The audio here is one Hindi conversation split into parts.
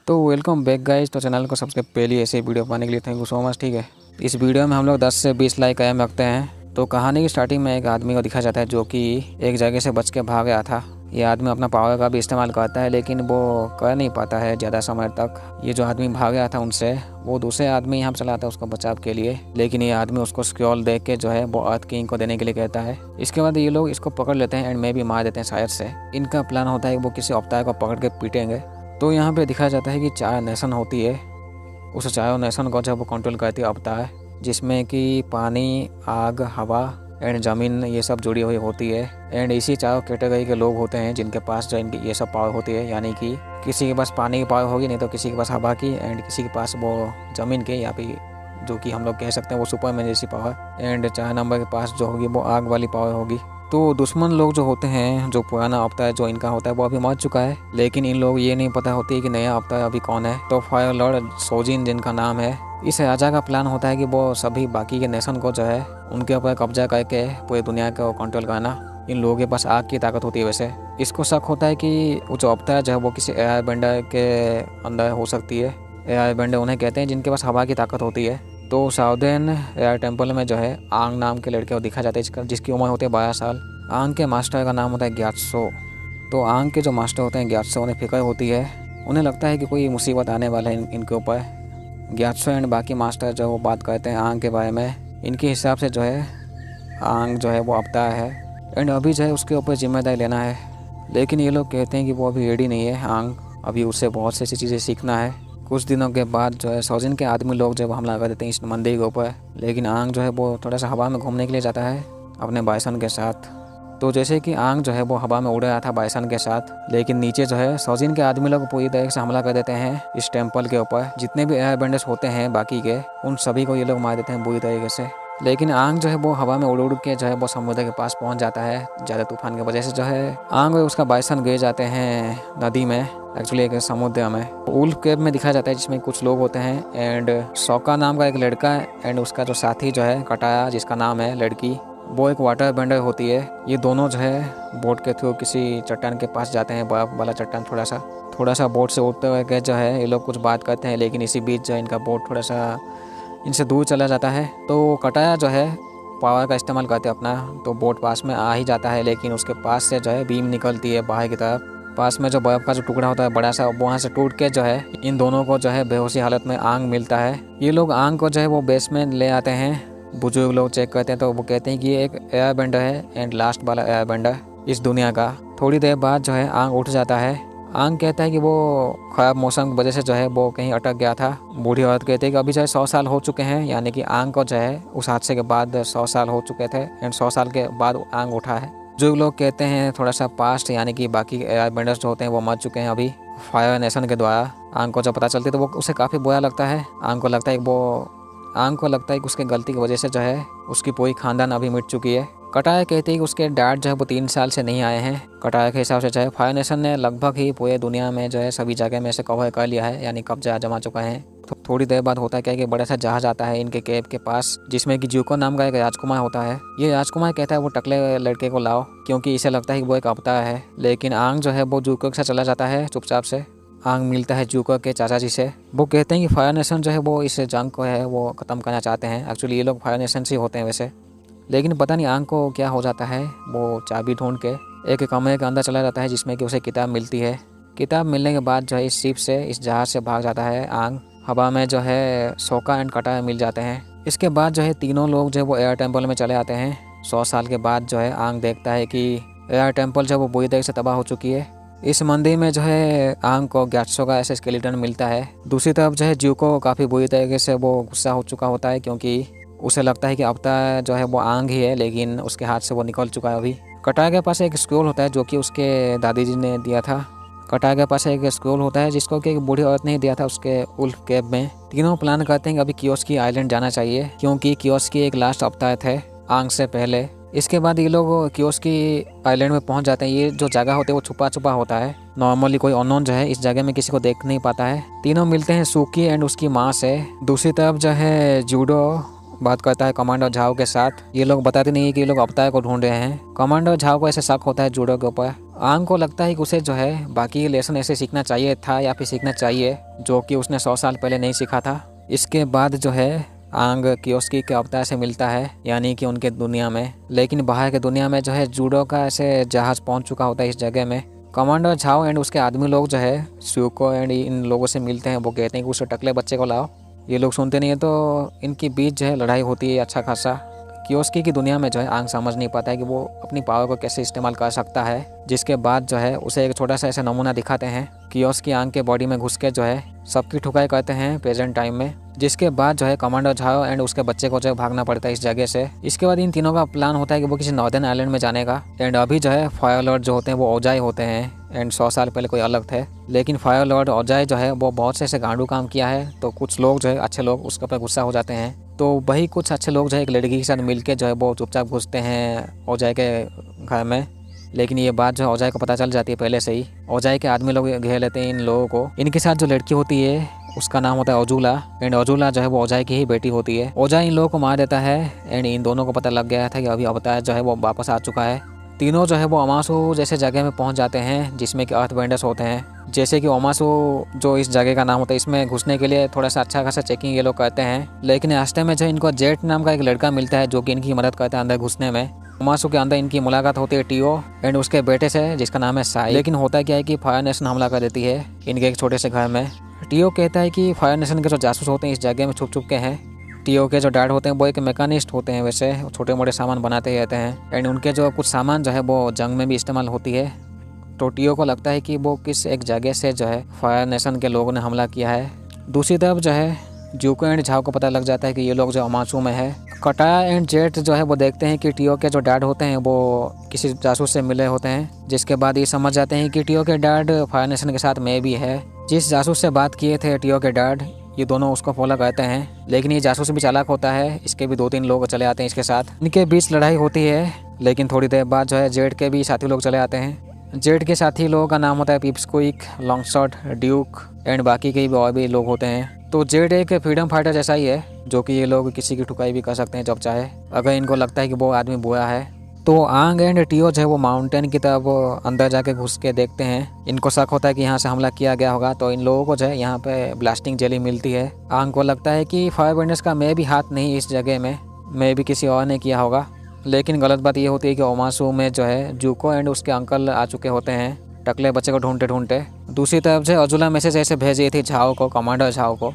तो वेलकम बैक गाइस। तो चैनल को सबसे पहले ऐसे वीडियो पाने के लिए थैंक यू सो मच। ठीक है, इस वीडियो में हम लोग 10 से 20 लाइक कायम रखते हैं। तो कहानी की स्टार्टिंग में एक आदमी को दिखाया जाता है जो कि एक जगह से बच के भाग गया था। ये आदमी अपना पावर का भी इस्तेमाल करता है लेकिन वो कर नहीं पाता है ज़्यादा समय तक। ये जो आदमी भाग गया था उनसे, वो दूसरे आदमी यहाँ चला आता है उसको बचाव के लिए, लेकिन ये आदमी उसको स्क्रॉल देख के जो है वो अर्थ किंग को देने के लिए कहता है। इसके बाद ये लोग इसको पकड़ लेते हैं एंड में भी मार देते हैं शायद से। इनका प्लान होता है कि वो किसी अवतार को पकड़ के पीटेंगे। तो यहाँ पे दिखाया जाता है कि 4 नेशन होती है। उस 4 नेशन को जब वो कंट्रोल करती है अवतार, जिसमें कि पानी, आग, हवा एंड ज़मीन ये सब जुड़ी हुई होती है। एंड इसी 4 कैटेगरी के लोग होते हैं जिनके पास जो इनकी ये सब पावर होती है। यानी कि किसी के पास पानी की पावर होगी, नहीं तो किसी के पास हवा की, एंड किसी के पास वो ज़मीन की, या फिर जो कि हम लोग कह सकते हैं वो सुपरमैन जैसी पावर। एंड 4 नंबर के पास जो होगी वो आग वाली पावर होगी। तो दुश्मन लोग जो होते हैं, जो पुराना अवतार जो इनका होता है वो अभी मर चुका है, लेकिन इन लोग ये नहीं पता होती है कि नया अवतार अभी कौन है। तो फायर लॉर्ड सोजिन जिनका नाम है, इस राजा का प्लान होता है कि वो सभी बाकी के नेशन को जो है उनके ऊपर कब्जा करके पूरी दुनिया को कंट्रोल करना। इन लोगों के पास आग की ताकत होती है। वैसे इसको शक होता है कि वो जो अवतार जो है वो किसी एयर बेंडर के अंदर हो सकती है। एयर बेंडर उन्हें कहते हैं जिनके पास हवा की ताकत होती है। तो साउदर्न एयर टेम्पल में जो है आंग नाम के लड़के को दिखा जाता है जिसकी उम्र होती है 12 साल। आंग के मास्टर का नाम होता है ग्यात्सो। तो आंग के जो मास्टर होते हैं ग्यात्सो, उन्हें फिक्र होती है। उन्हें लगता है कि कोई मुसीबत आने वाला है इनके ऊपर। ग्यात्सो एंड बाकी मास्टर जो वो बात करते हैं आंग के बारे में। इनके हिसाब से जो है आंग जो है वो अवतार है एंड अभी जो है उसके ऊपर जिम्मेदारी लेना है। लेकिन ये लोग कहते हैं कि वो अभी रेडी नहीं है आंग, अभी उससे बहुत सी ऐसी चीज़ें सीखना है। कुछ दिनों के बाद जो है सोजिन के आदमी लोग जब हमला कर देते हैं इस मंदिर के ऊपर, लेकिन आंग जो है वो थोड़ा सा हवा में घूमने के लिए जाता है अपने बाइसन के साथ। तो जैसे कि आंग जो है वो हवा में उड़ रहा था बाइसन के साथ, लेकिन नीचे जो है सोजिन के आदमी लोग पूरी तरह से हमला कर देते हैं इस टेम्पल के ऊपर। जितने भी एयर बेंडर्स होते हैं बाकी के, उन सभी को ये लोग मार देते हैं बुरी तरीके से। लेकिन आंग जो है वो हवा में उड़ उड़ के जो है वो समुद्र के पास पहुंच जाता है। ज़्यादा तूफान की वजह से जो है आंग और उसका बाइसन गिर जाते हैं नदी में, एक्चुअली एक समुद्र में। उल्फ केव में दिखाया जाता है जिसमें कुछ लोग होते हैं एंड सौका नाम का एक लड़का है एंड उसका जो साथी जो है कटाया जिसका नाम है लड़की, वो एक वाटर बेंडर होती है। ये दोनों जो है बोट के थ्रू किसी चट्टान के पास जाते हैं, बर्फ वाला चट्टान। थोड़ा सा बोट से उठते हुए जो है ये लोग कुछ बात करते हैं, लेकिन इसी बीच जो है इनका बोट थोड़ा सा इनसे दूर चला जाता है। तो कटाया जो है पावर का इस्तेमाल करते अपना, तो बोट पास में आ ही जाता है, लेकिन उसके पास से जो है बीम निकलती है बाहर की तरफ। पास में जो बर्फ़ का जो टुकड़ा होता है बड़ा सा, वहाँ से टूट के जो है इन दोनों को जो है बेहोशी हालत में आंग मिलता है। ये लोग आंग को जो है वो बेस में ले आते हैं। बुजुर्ग लोग चेक करते हैं तो वो कहते हैं कि ये एक एयर बेंडर है एंड लास्ट वाला एयर बेंडर इस दुनिया का। थोड़ी देर बाद जो है आंग उठ जाता है। आंग कहता है कि वो ख़राब मौसम की वजह से जो है वो कहीं अटक गया था। बूढ़ी औरत कहती है कि अभी जो है 100 साल हो चुके हैं, यानी कि आंग को जो है उस हादसे के बाद 100 साल हो चुके थे एंड 100 साल के बाद आंग उठा है। जो लोग कहते हैं थोड़ा सा पास्ट, यानी कि बाकी एयर बेंडर्स जो होते हैं वो मर चुके हैं अभी फायर नेशन के द्वारा। आंग को जब पता चलती है तो वो उसे काफ़ी बुरा लगता है। आंग को लगता है कि उसके गलती की वजह से जो है उसकी पूरी खानदान अभी मिट चुकी है। कटाया कहती है कि उसके डैड जो है वो 3 साल से नहीं आए हैं। कटाया के हिसाब से जो है फायर नेशन ने लगभग ही पूरे दुनिया में जो है सभी जगह में से कवर कर लिया है, यानी कब्जा जमा चुका है। थोड़ी देर बाद होता है क्या कि बड़ा सा जहाज आता है इनके केव के पास, जिसमें कि जूको नाम का एक राजकुमार होता है। ये राजकुमार कहता है वो टकले लड़के को लाओ, क्योंकि इसे लगता है कि वो एक अवतार है। लेकिन आंग जो है वो जूको के साथ चला जाता है चुपचाप से। आंग मिलता है जूको के चाचा जी से। वो कहते हैं कि फायर नेशन जो है वो इस जंग को है वो ख़त्म करना चाहते हैं। एक्चुअली ये लोग फायर नेशन से होते हैं वैसे, लेकिन पता नहीं आंग को क्या हो जाता है। वो चाबी ढूंढ के एक कमरे के अंदर चला जाता है जिसमें कि उसे किताब मिलती है। किताब मिलने के बाद जो है इस शिप से, इस जहाज से भाग जाता है आंग। हवा में जो है सोका एंड कटाया मिल जाते हैं। इसके बाद जो है तीनों लोग जो है वो एयर टेम्पल में चले आते हैं। 100 साल के बाद जो है आंग देखता है कि एयर टेम्पल जो है वो बुरी तरह से तबाह हो चुकी है। इस मंदिर में जो है आंग को ग्यात्सो का ऐसे स्केलेटन मिलता है। दूसरी तरफ जो है जूको काफ़ी बुरी तरीके से वो गुस्सा हो चुका होता है, क्योंकि उसे लगता है कि अवतार जो है वो आंग ही है, लेकिन उसके हाथ से वो निकल चुका है अभी। कटाया के पास एक स्क्रोल होता है जो कि उसके दादी जी ने दिया था। कटाया के पास एक स्क्रोल होता है जिसको कि एक बूढ़ी औरत ने दिया था उसके उल्फ केव में। तीनों प्लान करते हैं कि अभी कियोस्की आइलैंड जाना चाहिए, क्योंकि कियोस्की एक लास्ट अवतार थे आंग से पहले। इसके बाद ये लोग कियोस्की आइलैंड में पहुंच जाते हैं। ये जो जगह होती है वो छुपा छुपा होता है। नॉर्मली कोई अननोन जो है इस जगह में किसी को देख नहीं पाता है। तीनों मिलते हैं सुकी एंड उसकी माँ से। दूसरी तरफ जो है जूडो बात करता है कमांडर झाओ के साथ। ये लोग बताते नहीं है कि ये लोग अवतार को ढूंढ रहे हैं। कमांडर झाओ को ऐसे शक होता है जूडो के ऊपर। आंग को लगता है कि उसे जो है बाकी लेसन ऐसे सीखना चाहिए था या फिर सीखना चाहिए जो कि उसने 100 साल पहले नहीं सीखा था। इसके बाद जो है आंग कियोस्की के अवतार से मिलता है, यानी कि उनके दुनिया में। लेकिन बाहर के दुनिया में जो है जूडो का ऐसे जहाज पहुंच चुका होता है इस जगह में। कमांडर झाओ एंड उसके आदमी लोग जो है स्यूको एंड इन लोगों से मिलते हैं। वो कहते हैं कि उस टकले बच्चे को लाओ। ये लोग सुनते नहीं है तो इनकी बीच जो है लड़ाई होती है अच्छा खासा। कियोस्की की दुनिया में जो है आंग समझ नहीं पाता है कि वो अपनी पावर को कैसे इस्तेमाल कर सकता है। जिसके बाद जो है उसे एक छोटा सा ऐसा नमूना दिखाते हैं। कियोस्की आंग के बॉडी में घुस के जो है सबकी ठुकाई करते हैं प्रेजेंट टाइम में। जिसके बाद जो है कमांडर झाओ एंड उसके बच्चे को जो है भागना पड़ता है इस जगह से। इसके बाद इन तीनों का प्लान होता है कि वो किसी नॉर्दर्न आइलैंड में जाने का। एंड अभी जो है फायर लॉर्ड जो होते हैं वो ओजाई होते हैं एंड 100 साल पहले कोई अलग थे। लेकिन फायर लॉर्ड ओजाई जो है वो बहुत से ऐसे गांडू काम किया है तो कुछ लोग जो है अच्छे लोग उसके ऊपर गुस्सा हो जाते हैं। तो वही कुछ अच्छे लोग जो है एक लड़की के साथ मिलके जो है वो चुपचाप घुसते हैं ओजाई के घर में। लेकिन ये बात जो है ओजाई को पता चल जाती है पहले से ही। ओजाई के आदमी लोग घेर लेते हैं इन लोगों को। इनके साथ जो लड़की होती है उसका नाम होता है ओजुला एंड ओजुला जो है वो ओजाई की ही बेटी होती है। ओजाई इन लोगों को मार देता है एंड इन दोनों को पता लग गया था कि अभी अवतार जो है वो वापस आ चुका है। तीनों जो है वो अमासु जैसे जगह में पहुंच जाते हैं जिसमें कि अर्थबेंडर्स होते हैं। जैसे कि ओमासु जो इस जगह का नाम होता है, इसमें घुसने के लिए थोड़ा सा अच्छा खासा चेकिंग ये लोग करते हैं। लेकिन रास्ते में जो इनको जेट नाम का एक लड़का मिलता है जो कि इनकी मदद करता है अंदर घुसने में। ओमासु के अंदर इनकी मुलाकात होती है टियो एंड उसके बेटे से जिसका नाम है साई। लेकिन होता क्या है कि फायर नेशन हमला कर देती है इनके एक छोटे से घर में। टियो कहता है कि फायर नेशन के जो जासूस होते हैं इस जगह में छुप छुप के हैं। टियो के जो डैड होते हैं वो एक मैकेनिस्ट होते हैं, वैसे छोटे मोटे सामान बनाते ही रहते हैं एंड उनके जो कुछ सामान जो है वो जंग में भी इस्तेमाल होती है। तो टियो को लगता है कि वो किस एक जगह से जो है फायर नेशन के लोगों ने हमला किया है। दूसरी तरफ जो है जूको एंड झाओ को पता लग जाता है कि ये लोग जो अमासू में है। कटाया एंड जेट जो है वो देखते हैं कि टियो के जो डैड होते हैं वो किसी जासूस से मिले होते हैं। जिसके बाद ये समझ जाते हैं कि टियो के डैड फायर नेशन के साथ में भी है। जिस जासूस से बात किए थे टियो के डैड, ये दोनों उसको फॉलो करते हैं। लेकिन ये जासूस भी चालाक होता है, इसके भी 2-3 लोग चले आते हैं इसके साथ। इनके बीच लड़ाई होती है लेकिन थोड़ी देर बाद जो है जेट के भी साथी लोग चले आते हैं। जेट के साथी लोगों का नाम होता है पिप्सक्विक, लॉन्गशॉट, ड्यूक एंड बाकी के भी और भी लोग होते हैं। तो जेट एक फ्रीडम फाइटर जैसा ही है जो कि ये लोग किसी की ठुकाई भी कर सकते हैं जब चाहे, अगर इनको लगता है कि वो आदमी बुरा है। तो आंग एंड टियो जो है वो माउंटेन की तरफ अंदर जाके घुस के देखते हैं। इनको शक होता है कि यहाँ से हमला किया गया होगा तो इन लोगों को जो है यहाँ पे ब्लास्टिंग जेली मिलती है। आंग को लगता है कि फायर बेंडर्स का मैं भी हाथ नहीं इस जगह में, मैं भी किसी और ने किया होगा। लेकिन गलत बात ये होती है कि ओमासू में जो है जूको एंड उसके अंकल आ चुके होते हैं टकले बच्चे को ढूंढते ढूंढते। दूसरी तरफ से ओजुला मैसेज ऐसे भेज रही थी झाओ को, कमांडर झाओ को।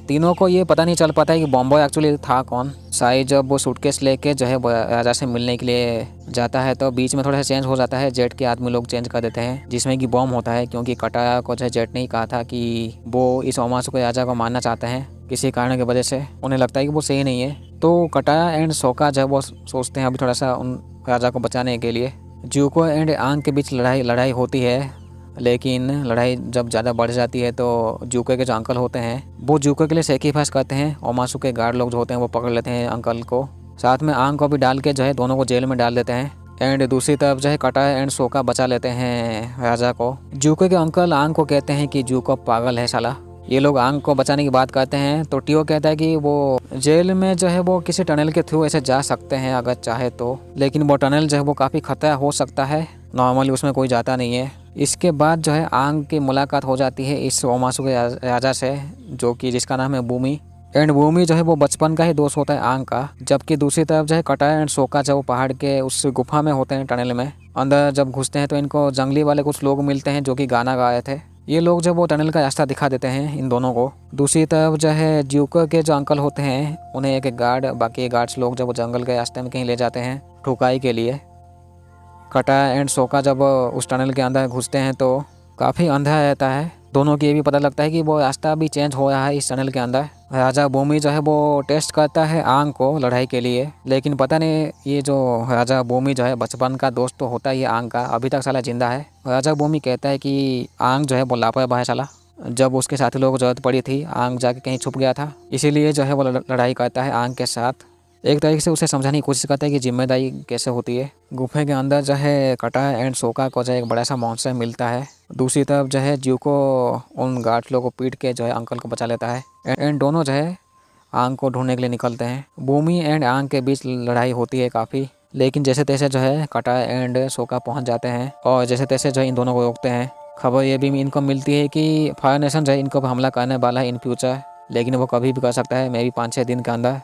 तीनों को ये पता नहीं चल पाता है कि बॉम्बो एक्चुअली था कौन। साई जब वो सूटकेस लेके जो है वो राजा से मिलने के लिए जाता है तो बीच में थोड़ा सा चेंज हो जाता है। जेट के आदमी लोग चेंज कर देते हैं जिसमें कि बॉम्ब होता है, क्योंकि कटाया को जो है जेट ने ही कहा था कि वो इस ओमासु के राजा को मारना चाहते हैं किसी कारण की वजह से। उन्हें लगता है कि वो सही नहीं है। तो कटाया एंड सोका जो है वो सोचते हैं अभी थोड़ा सा उन राजा को बचाने के लिए। जूको एंड आंग के बीच लड़ाई होती है। लेकिन लड़ाई जब ज़्यादा बढ़ जाती है तो जूको के जो अंकल होते हैं वो जूको के लिए सेक्रीफाइस करते हैं। ओमासु के गार्ड लोग जो होते हैं वो पकड़ लेते हैं अंकल को, साथ में आंग को भी डाल के जो है दोनों को जेल में डाल देते हैं। एंड दूसरी तरफ जो है कटाया एंड सोका बचा लेते हैं राजा को। जूको के अंकल आंग को कहते हैं कि जूको पागल है साला। ये लोग आंग को बचाने की बात करते हैं तो टियो कहता है कि वो जेल में जो है वो किसी टनल के थ्रू ऐसे जा सकते हैं अगर चाहे तो, लेकिन वो टनल जो है वो काफ़ी खतरा हो सकता है, नॉर्मली उसमें कोई जाता नहीं है। इसके बाद जो है आंग की मुलाकात हो जाती है इस ओमासु के राजा से जो कि जिसका नाम है बूमी। एंड बूमी जो है वो बचपन का ही दोस्त होता है आंग का। जबकि दूसरी तरफ जो है कटाया एंड सोका जो पहाड़ के उस गुफा में होते हैं टनल में। अंदर जब घुसते हैं तो इनको जंगली वाले कुछ लोग मिलते हैं जो कि गाना गा रहे थे। ये लोग जब वो टनल का रास्ता दिखा देते हैं इन दोनों को। दूसरी तरफ जो है जूको के जो अंकल होते हैं उन्हें एक गार्ड, बाकी गार्ड्स लोग जब वो जंगल के रास्ते में कहीं ले जाते हैं ठुकाई के लिए। कटाया एंड सोका जब उस टनल के अंदर घुसते हैं तो काफ़ी अंधेरा रहता है। दोनों को ये भी पता लगता है कि वो रास्ता भी चेंज हो रहा है इस टनल के अंदर। राजा बूमी जो है वो टेस्ट करता है आंग को लड़ाई के लिए, लेकिन पता नहीं ये जो राजा बूमी जो है बचपन का दोस्त तो होता ही है आंग का, अभी तक साला जिंदा है। राजा बूमी कहता है कि आंग जो है वो लापरवाह है साला, जब उसके साथी लोगों को जरूरत पड़ी थी आंग जाके कहीं छुप गया था, इसीलिए जो है वो लड़ाई करता है आंग के साथ। एक तरीके से उसे समझाने की कोशिश करता है कि जिम्मेदारी कैसे होती है। गुफे के अंदर जो है कटाया एंड सोका को जो है एक बड़ा सा मॉन्स्टर मिलता है। दूसरी तरफ जो है जूको उन गार्ड लोगों को पीट के जो है अंकल को बचा लेता है। एंड दोनों जो है आंग को ढूंढने के लिए निकलते हैं। बूमी एंड आंग के बीच लड़ाई होती है काफ़ी, लेकिन जैसे तैसे जो है कटाई एंड सोका पहुंच जाते हैं और जैसे तैसे जो है इन दोनों को रोकते हैं। खबर ये भी इनको मिलती है कि फायर नेशन जो है इनको हमला करने वाला है इन फ्यूचर, लेकिन वो कभी भी कर सकता है, मे भी 5-6 दिन के अंदर।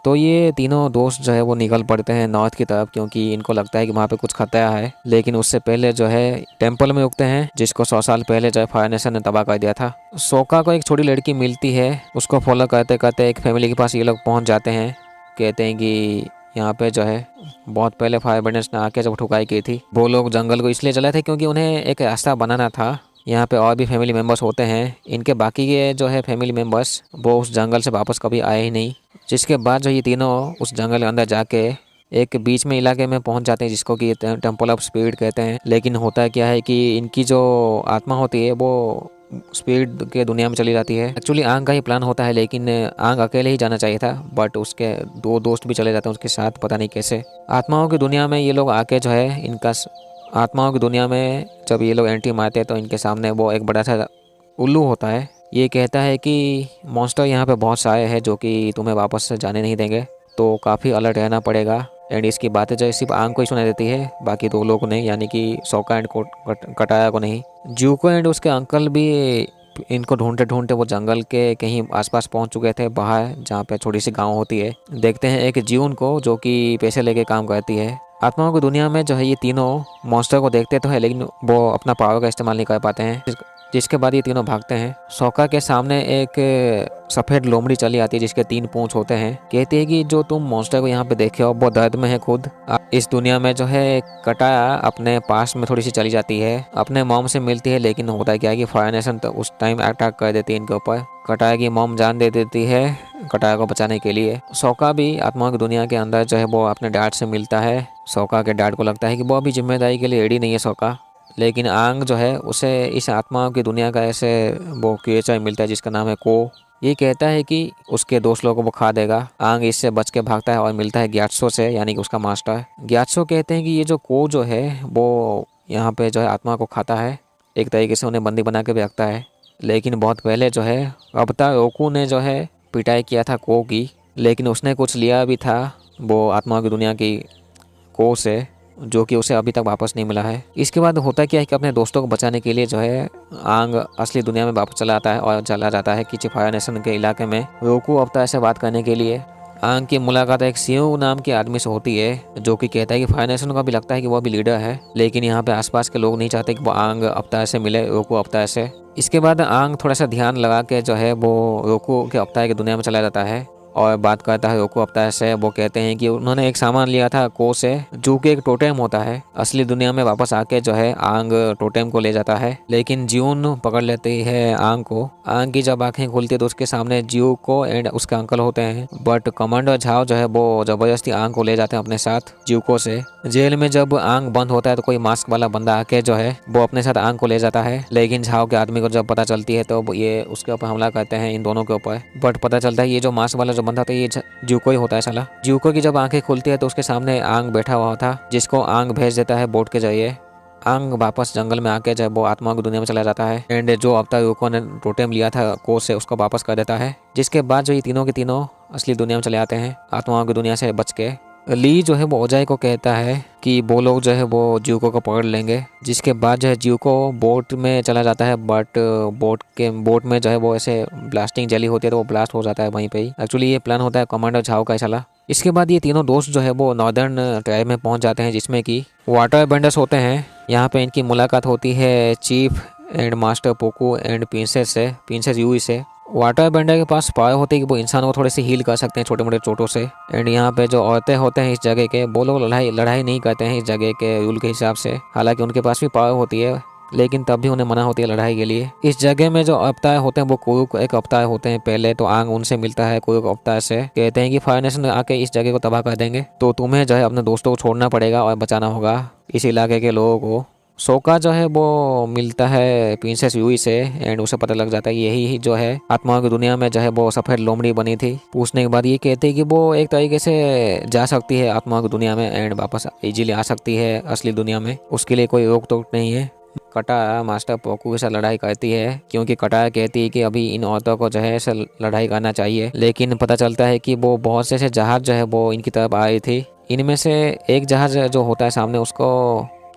तो ये तीनों दोस्त जो है वो निकल पड़ते हैं नॉर्थ की तरफ, क्योंकि इनको लगता है कि वहाँ पे कुछ खतरा है। लेकिन उससे पहले जो है टेम्पल में रुकते हैं, जिसको 100 साल पहले जो है फायर नेशन ने तबाह कर दिया था। सोका को एक छोटी लड़की मिलती है, उसको फॉलो करते करते एक फैमिली के पास ये लोग पहुँच जाते हैं। कहते हैं कि यहाँ पे जो है बहुत पहले फायर ब्रिगेड ने आके जब ठुकाई की थी, वो लोग जंगल को इसलिए चले थे क्योंकि उन्हें एक रास्ता बनाना था। यहाँ पे और भी फैमिली मेम्बर्स होते हैं, इनके बाकी के जो है फैमिली मेम्बर्स वो उस जंगल से वापस कभी आए ही नहीं। जिसके बाद जो ये तीनों उस जंगल के अंदर जाके एक बीच में इलाके में पहुंच जाते हैं, जिसको कि टेम्पल ऑफ स्पिरिट कहते हैं। लेकिन होता क्या है कि इनकी जो आत्मा होती है वो स्पिरिट के दुनिया में चली जाती है। एक्चुअली आंग का ही प्लान होता है, लेकिन आंग अकेले ही जाना चाहिए था, बट उसके 2 दोस्त भी चले जाते हैं उसके साथ, पता नहीं कैसे। आत्माओं की दुनिया में ये लोग आके जो है इनका आत्माओं की दुनिया में जब ये लोग एंट्री मारते हैं तो इनके सामने वो एक बड़ा सा उल्लू होता है। ये कहता है कि मॉन्स्टर यहाँ पे बहुत सारे हैं जो कि तुम्हें वापस से जाने नहीं देंगे, तो काफ़ी अलर्ट रहना पड़ेगा। एंड इसकी बातें जो सिर्फ आंग को ही सुनाई देती है, बाकी 2 लोगों को नहीं, यानी कि सोका एंड कटाया को नहीं। जूको एंड उसके अंकल भी इनको ढूंढते ढूंढते वो जंगल के कहीं आसपास पहुंच चुके थे, बाहर जहाँ पे छोटी सी गांव होती है। देखते हैं एक जीवन को जो कि पैसे लेके काम करती है। आत्माओं की दुनिया में जो है ये तीनों मॉन्स्टर को देखते तो है, लेकिन वो अपना पावर का इस्तेमाल नहीं कर पाते हैं। जिसके बाद ये तीनों भागते हैं। सोका के सामने एक सफ़ेद लोमड़ी चली आती है जिसके 3 पूंछ होते हैं। कहती है कि जो तुम मॉन्स्टर को यहाँ पे देखे हो वो दर्द में है खुद। इस दुनिया में जो है कटाया अपने पास में थोड़ी सी चली जाती है, अपने मॉम से मिलती है, लेकिन होता क्या है कि फायर नेशन तो उस टाइम अटैक कर देती है इनके ऊपर। कटाया की मॉम जान दे देती है कटाया को बचाने के लिए। सोका भी आत्माओं की दुनिया के अंदर जो है वो अपने डैड से मिलता है। सोका के डैड को लगता है कि वो अभी जिम्मेदारी के लिए रेडी नहीं है सोका, लेकिन आंग जो है उसे इस आत्माओं की दुनिया का ऐसे वो क्रिएचर मिलता है जिसका नाम है को। ये कहता है कि उसके दोस्त लोगों को वो खा देगा। आंग इससे बच के भागता है और मिलता है ग्यात्सो से, यानी कि उसका मास्टर। ग्यात्सो कहते हैं कि ये जो को जो है वो यहाँ पे जो है आत्मा को खाता है, एक तरीके से उन्हें बंदी बना के भी रखता है। लेकिन बहुत पहले जो है अब तक रोकू ने जो है पिटाई किया था को की, लेकिन उसने कुछ लिया भी था वो आत्माओं की दुनिया की को से, जो कि उसे अभी तक वापस नहीं मिला है। इसके बाद होता क्या है कि अपने दोस्तों को बचाने के लिए जो है आंग असली दुनिया में वापस चला आता है और चला जाता है किसी फायर नेशन के इलाके में रोकू अवतार से बात करने के लिए। आंग की मुलाकात एक सियो नाम के आदमी से होती है, जो कि कहता है कि फायर नेशन को भी लगता है कि वो भी लीडर है, लेकिन यहाँ पे आसपास के लोग नहीं चाहते कि वो आंग अवतार से मिले, रोकू अवतार से। इसके बाद आंग थोड़ा सा ध्यान लगा के जो है वो रोकू के अवतार की दुनिया में चला जाता है और बात करता है रोकू अवतार से। वो कहते हैं कि उन्होंने एक सामान लिया था को से, जो कि एक टोटेम होता है। असली दुनिया में वापस आके जो है आंग टोटेम को ले जाता है, लेकिन ज्यून पकड़ लेती है आंग को। आंग की जब आंखें खुलती है तो उसके सामने ज्यू को एंड उसके अंकल होते हैं, बट कमांडर झाओ जो है वो जबरदस्ती आंग को ले जाते हैं अपने साथ ज्यूको से। जेल में जब आंग बंद होता है तो कोई मास्क वाला बंदा आके जो है वो अपने साथ आंग को ले जाता है, लेकिन झाओ के आदमी को जब पता चलती है तो ये उसके ऊपर हमला करते हैं, इन दोनों के ऊपर। बट पता चलता है ये जो मास्क वाला जो बंदा था ये ज्यूको ही होता है साला। ज्यूको की जब आंखें खुलती है तो उसके सामने आंग बैठा हुआ था, जिसको आंग भेज देता है बोट के जरिए। आंग वापस जंगल में आके जब वो आत्माओं की दुनिया में चला जाता है एंड जो अब तक युको ने टोटेम लिया था को से उसको वापस कर देता है। जिसके बाद जो ये तीनों के तीनों असली दुनिया में चले आते हैं आत्माओं की दुनिया से बच के। ली जो है वो ओजाई को कहता है कि वो लोग जो है वो ज्यूको को पकड़ लेंगे। जिसके बाद जो है ज्यूको बोट में चला जाता है, बट बोट में जो है वो ऐसे ब्लास्टिंग जली होती है तो वो ब्लास्ट हो जाता है वहीं पे ही। एक्चुअली ये प्लान होता है कमांडर झाओ का साला। इसके बाद ये तीनों दोस्त जो है वो नॉर्दर्न ट्राइब में पहुंच जाते हैं, जिसमें कि वाटर बेंडर्स होते हैं। यहाँ पे इनकी मुलाकात होती है chief and master Pakku and princess Yue से। वाटर बेंडर के पास पावर होती है कि वो इंसानों को थोड़े से हील कर सकते हैं छोटे मोटे चोटों से। एंड यहाँ पे जो औरतें होते हैं इस जगह के, वो लोग लड़ाई नहीं करते हैं इस जगह के रूल के हिसाब से। हालांकि उनके पास भी पावर होती है, लेकिन तब भी उन्हें मना होती है लड़ाई के लिए। इस जगह में जो अवतार होते हैं वो कुरुक एक अवतार होते हैं। पहले तो आंग उनसे मिलता है कुरुक अवतार से, कहते हैं कि फायर नेशन आके इस जगह को तबाह कर देंगे, तो तुम्हें जो है अपने दोस्तों को छोड़ना पड़ेगा और बचाना होगा इस इलाके के लोगों को। सोका जो है वो मिलता है प्रिंसेस यूई से एंड उसे पता लग जाता है यही जो है आत्माओं की दुनिया में जो है वो सफ़ेद लोमड़ी बनी थी। पूछने के बाद ये कहते हैं कि वो एक तरीके से जा सकती है आत्माओं की दुनिया में एंड वापस इजीली आ सकती है असली दुनिया में, उसके लिए कोई रोक टोक नहीं है। कटा मास्टर पोकू के साथ लड़ाई करती है, क्योंकि कटा कहती है कि अभी इन औरतों को जो है ऐसे लड़ाई करना चाहिए। लेकिन पता चलता है कि वो बहुत से ऐसे जहाज जो है वो इनकी तरफ आई थी। इनमें से एक जहाज जो होता है सामने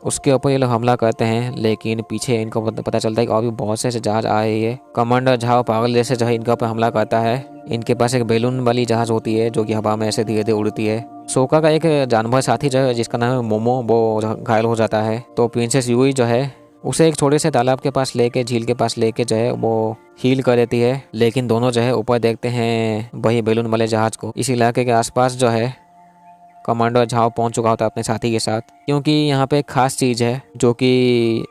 उसके ऊपर ये लोग हमला करते हैं, लेकिन पीछे इनको पता चलता है कि और भी बहुत से ऐसे जहाज आए हैं। कमांडर झाओ पागल जैसे जो है इनके ऊपर हमला करता है। इनके पास एक बैलून वाली जहाज होती है जो कि हवा में ऐसे धीरे धीरे उड़ती है। सोका का एक जानवर साथी जो है जिसका नाम है मोमो, वो घायल हो जाता है। तो प्रिंसेस यूई जो है उसे एक छोटे से तालाब के पास लेके, झील के पास लेके जो है वो हील कर देती है। लेकिन दोनों जो है ऊपर देखते हैं वही बैलून वाले जहाज को। इस इलाके के आसपास जो है कमांडर झाओ पहुंच चुका होता है अपने साथी के साथ, क्योंकि यहाँ पे एक खास चीज़ है जो कि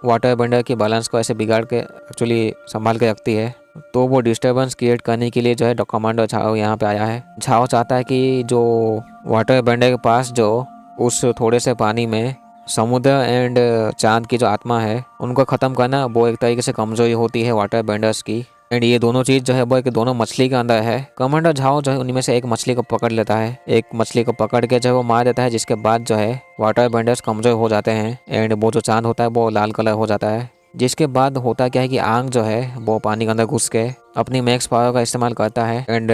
वाटर बेंडर के बैलेंस को ऐसे बिगाड़ के एक्चुअली संभाल के रखती है। तो वो डिस्टर्बेंस क्रिएट करने के लिए जो है कमांडर झाओ यहाँ पे आया है। झाओ चाहता है कि जो वाटर बेंडर के पास जो उस थोड़े से पानी में समुद्र एंड चांद की जो आत्मा है उनको ख़त्म करना, वो एक तरीके से कमजोरी होती है वाटर बेंडर्स की। एंड ये दोनों चीज़ जो है वो एक दोनों मछली के अंदर है। कमांडर झाओ जो है उनमें से एक मछली को पकड़ लेता है, एक मछली को पकड़ के जो है वो मार देता है, जिसके बाद जो है वाटर बेंडर्स कमजोर हो जाते हैं एंड वो जो चांद होता है वो लाल कलर हो जाता है। जिसके बाद होता क्या है कि आंग जो है वो पानी के अंदर घुस के अपनी मैक्स पावर का इस्तेमाल करता है एंड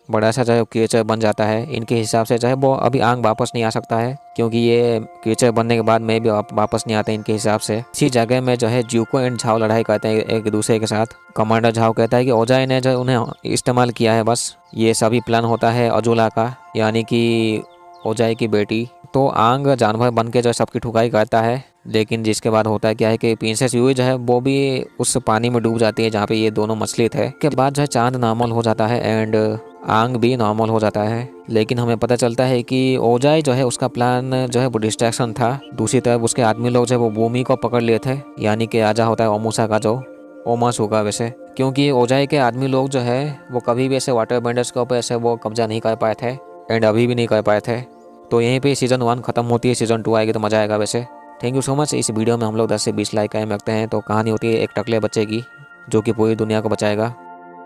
बड़ा सा जो है क्रिएचर बन जाता है। इनके हिसाब से जो है वो अभी आंग वापस नहीं आ सकता है, क्योंकि ये क्रिएचर बनने के बाद में भी वापस नहीं आते इनके हिसाब से। इसी जगह में जो है ज्यूको एंड झाओ लड़ाई करते हैं एक दूसरे के साथ। कमांडर झाओ कहता है कि ओजाई ने जो उन्हें इस्तेमाल किया है, बस ये सभी प्लान होता है अजूला का, यानी कि ओजाई की बेटी। तो आंग जानवर बन के जो सबकी ठुकाई करता है। लेकिन जिसके बाद होता है क्या है कि प्रिंसेस यूई जो है वो भी उस पानी में डूब जाती है जहाँ पे ये दोनों मछली थे। के बाद जो है चांद नॉर्मल हो जाता है एंड आंग भी नॉर्मल हो जाता है। लेकिन हमें पता चलता है कि ओजाई जो है उसका प्लान जो है वो डिस्ट्रैक्शन था। दूसरी तरफ उसके आदमी लोग जो है वो भूमि को पकड़ लिए थे, यानी कि राजा होता है ओमुसा का जो ओमास होगा वैसे, क्योंकि ओजाई के आदमी लोग जो है वो कभी भी ऐसे वाटर बेंडर्स के ऊपर ऐसे वो कब्जा नहीं कर पाए थे एंड अभी भी नहीं कर पाए थे। तो यहीं पे सीज़न 1 खत्म होती है, सीज़न 2 आएगी तो मज़ा आएगा वैसे। Thank you so much. इस वीडियो में हम लोग 10 से 20 लाइक कायम रखते हैं। तो कहानी होती है एक टकले बच्चे की जो कि पूरी दुनिया को बचाएगा।